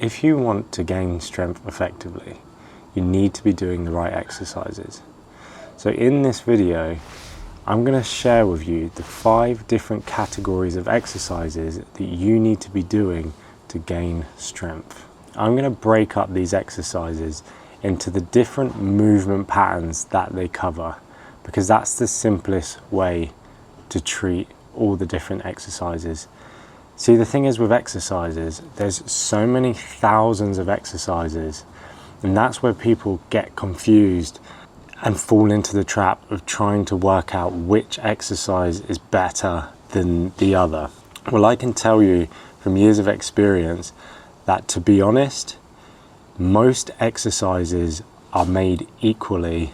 If you want to gain strength effectively, you need to be doing the right exercises. So in this video, I'm going to share with you the 5 different categories of exercises that you need to be doing to gain strength. I'm going to break up these exercises into the different movement patterns that they cover, because that's the simplest way to treat all the different exercises. See, the thing is with exercises, there's so many thousands of exercises, and that's where people get confused and fall into the trap of trying to work out which exercise is better than the other. Well, I can tell you from years of experience that, to be honest, most exercises are made equally,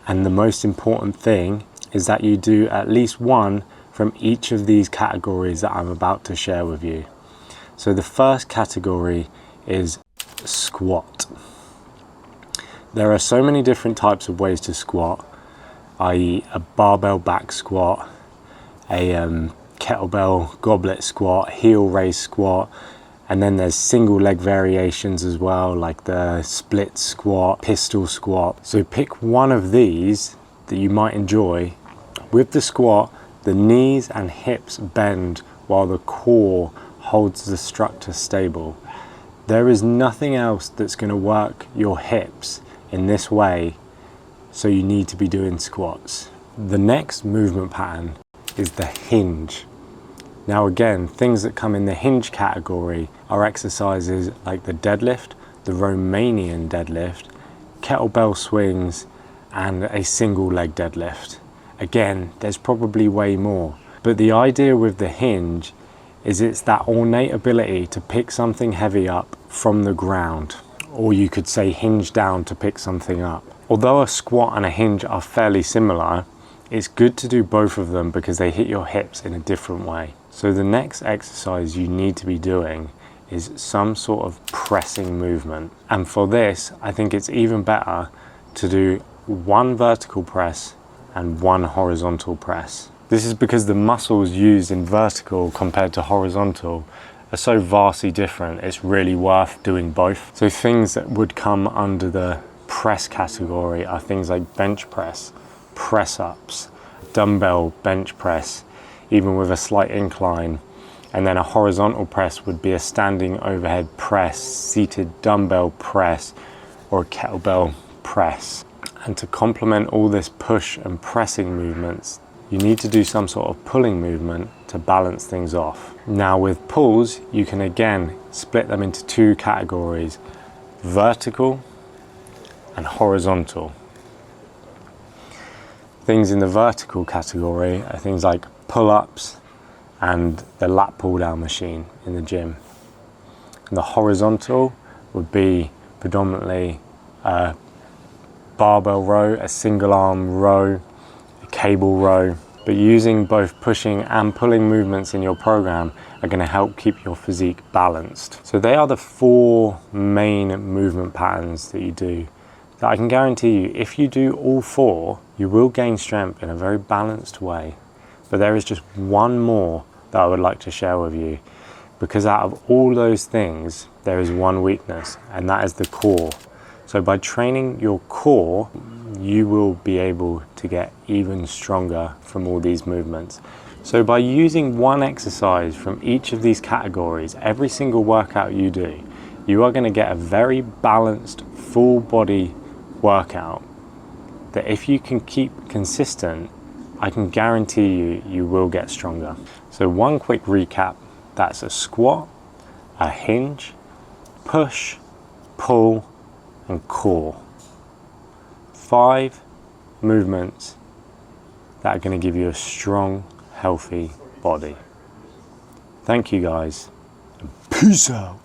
and the most important thing is that you do at least one from each of these categories that I'm about to share with you. So the first category is squat. There are so many different types of ways to squat, i.e. a barbell back squat, a kettlebell goblet squat, heel raise squat, and then there's single leg variations as well, like the split squat, pistol squat. So pick one of these that you might enjoy. With the squat, the knees and hips bend while the core holds the structure stable. There is nothing else that's going to work your hips in this way, so you need to be doing squats. The next movement pattern is the hinge. Now again, things that come in the hinge category are exercises like the deadlift, the Romanian deadlift, kettlebell swings, and a single leg deadlift. Again, there's probably way more, but the idea with the hinge is it's that ornate ability to pick something heavy up from the ground, or you could say hinge down to pick something up. Although a squat and a hinge are fairly similar, it's good to do both of them because they hit your hips in a different way. So the next exercise you need to be doing is some sort of pressing movement. And for this, I think it's even better to do one vertical press and one horizontal press. This is because the muscles used in vertical compared to horizontal are so vastly different. It's really worth doing both. So things that would come under the press category are things like bench press, press ups, dumbbell bench press, even with a slight incline. And then a horizontal press would be a standing overhead press, seated dumbbell press, or a kettlebell press. And to complement all this push and pressing movements, you need to do some sort of pulling movement to balance things off. Now with pulls, you can again split them into 2 categories, vertical and horizontal. Things in the vertical category are things like pull-ups and the lat pull-down machine in the gym. And the horizontal would be predominantly a barbell row, a single arm row, a cable row. But using both pushing and pulling movements in your program are going to help keep your physique balanced. So they are the 4 main movement patterns that you do. That I can guarantee you, if you do all 4, you will gain strength in a very balanced way. But there is just one more that I would like to share with you, because out of all those things, there is one weakness, and that is the core. So by training your core, you will be able to get even stronger from all these movements. So by using one exercise from each of these categories, every single workout you do, you are going to get a very balanced, full body workout that if you can keep consistent, I can guarantee you, you will get stronger. So one quick recap, that's a squat, a hinge, push, pull, and core. 5 movements that are going to give you a strong, healthy body. Thank you guys, and peace out.